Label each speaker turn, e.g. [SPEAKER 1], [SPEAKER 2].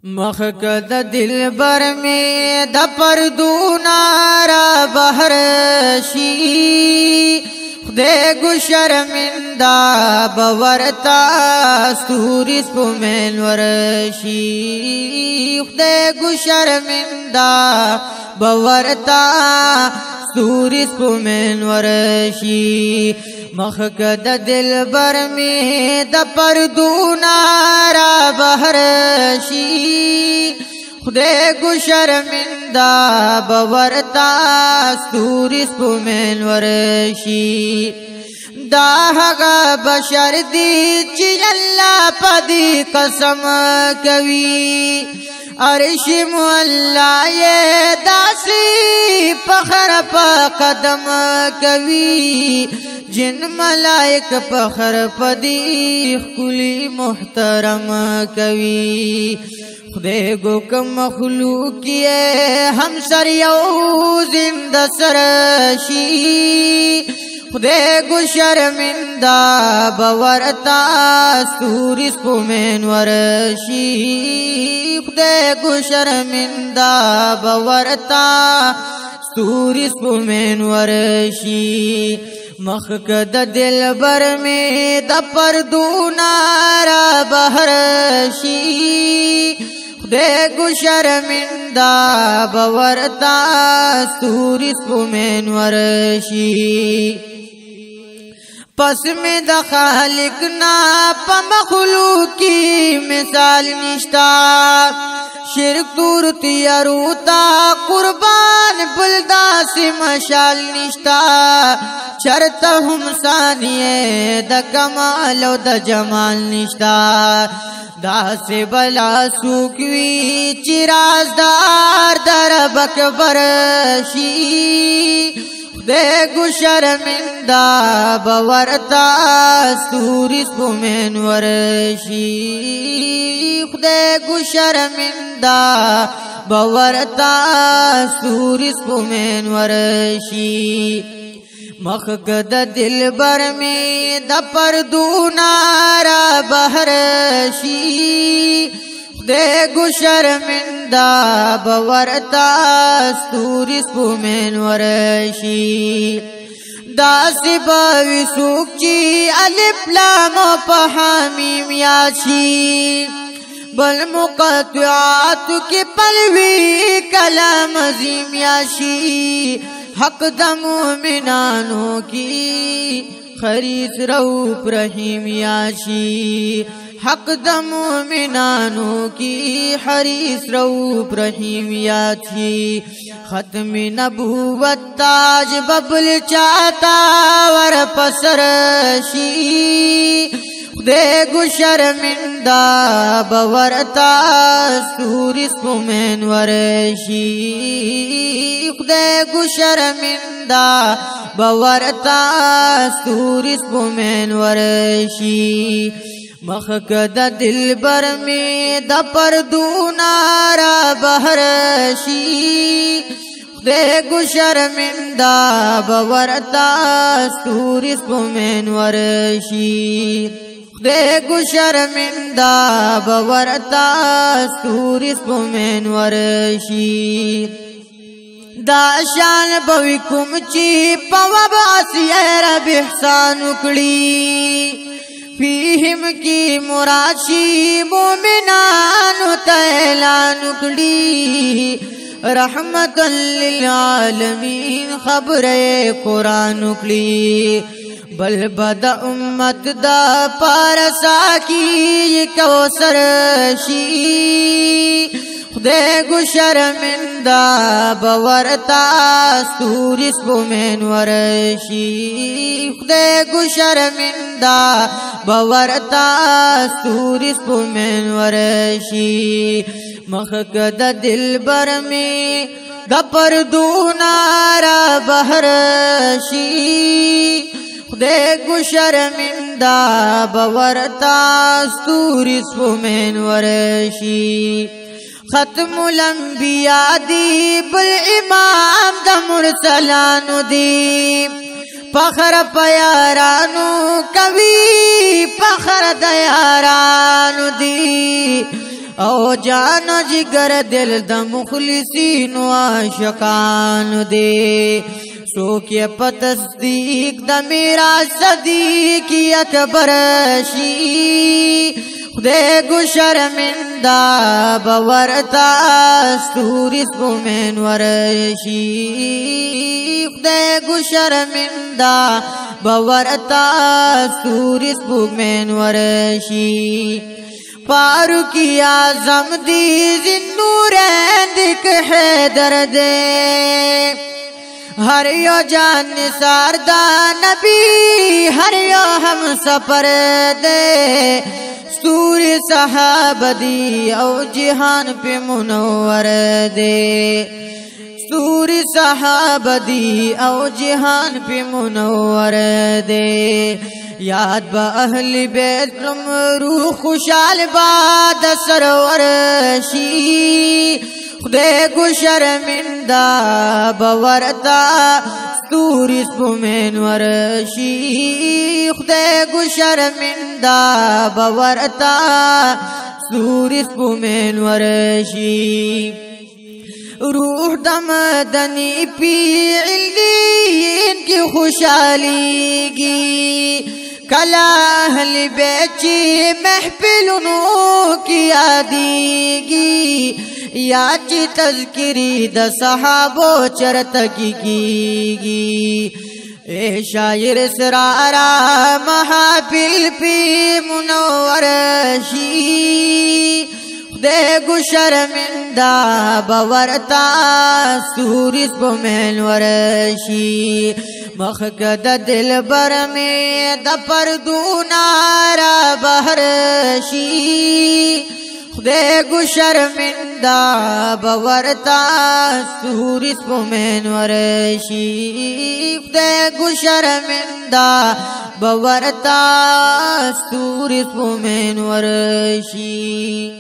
[SPEAKER 1] مخک د دلبر می د پردونا را بهر شي خدای ګو شرمندا باورتا ستوري سپمن ورشي خدای ګو شرمندا باورتا ستوري سپمن ورشي مخک د دلبر می د پردونا را بهر شي خدای ګو شرمندا باورتا ستوري سپمن ورشي دا هغه بشر دی چې الله پدې قسم کوي عرش مولا یہ داسی فخر پا قدم کوي جن ملائک فخر پدی خلی محترم کوي خدای گو کم مخلوق یہ ہم سر یو زندہ سرشی خدای گو شرمندا باورتا ستوري سپمن ورشي خدای گو شرمندا باورتا ستوري سپمن ورشي مخک د دلبر می د پردونا را بهر شي خدای ګو شرمندا باورتا ستوري سپمن ورشي پس میں د خالق نا په مخلوق کی مثال نشتا شرک تور تیاروتا قربان بلدا سے مشال نشتا چرتا هم ثانیه د کمال او د جمال نشتا دا سے بلا سوکوی چرازدار در بکبر شی خدای ګو شرمندا باورتا ستوري سپمن ورشي خدای ګو شرمندا باورتا ستوري سپمن ورشي مخک د دلبر می د پردونا را بهر شي خدای ګو شرمندا باورتا ستوري سپمن ورشي داسې به څوک چې الف لام په حمیم یاشي بل مقطعات کې پلوي کلام عظیم یاشي حق د مومنانو کی خریص روپ رحیم یاشی حق د مومنانو کی حریص روپ رحیم یاشی ختم نبوت تاج ببل چاہتا ور پسر شی خدای ګو شرمندا باورتا ستوري سپمن ورشي خدای ګو شرمندا باورتا ستوري سپمن ورشي مخک د دلبر می د پردونا را بهر شي خدای ګو شرمندا باورتا ستوري سپمن ورشي خدای ګو شرمندا باورتا ستوري سپمن ورشي دا شان بوي کوم چې پواباس یې رب احسان وکړي فیهم کی مراشی مومنانو اعلان وکړي رحمت للعالمین خبر قرآن وکړي بل بد امت دا پارسا کی کوثر شي خدای ګو شرمندا باورتا ستوري سپمن ورشي خدای ګو شرمندا باورتا ستوري سپمن ورشي مخک د دلبر می د پردونا را بهر شي خدای ګو شرمندا باورتا ستوري سپمن ورشي ختم الانبیاء دی بل امام د مرسلانو دی فخر پیارانو کوي فخر د یارانو دی او جان جگر دل د مخلصین و عاشقان دے سوکے په تصدیق د میرا صدیق اکبر شي خدای گو شرمنده باورتا ستوری سپومین ورشي خدای گو شرمنده باورتا ستوری سپومین ورشي فاروقی اعظم دی ذوالنورین دک حیدر دے ہر یو جان نثار دا نبی ہر یو ہم سفر دے ستوری صحاب دی او جہان پہ منور دے ستوری صحاب دی او جہان پہ منور دے یاد با اہل بیت روح خوشحال باد سرور شی خدای گو شرمنده باورتا ستوری سپومین ورشی خدای گو شرمنده باورتا ستوری سپومین ورشی روح دمدنی پی علیین کی خوشحالی گی کلا اہل بیت چی محفلونو کی یادیگی یا چی تذکری د صحابو چرتکی گی اے شاعر سرارا محافل پی منور شی خدای گو شرمنده باورتا ستوری سپومین ورشی مخک د دلبر میں د پردونا را بهر شي خدای گو شرمنده باورتا ستوری سپومین ورشي خدای گو شرمنده باورتا ستوری سپومین ورشي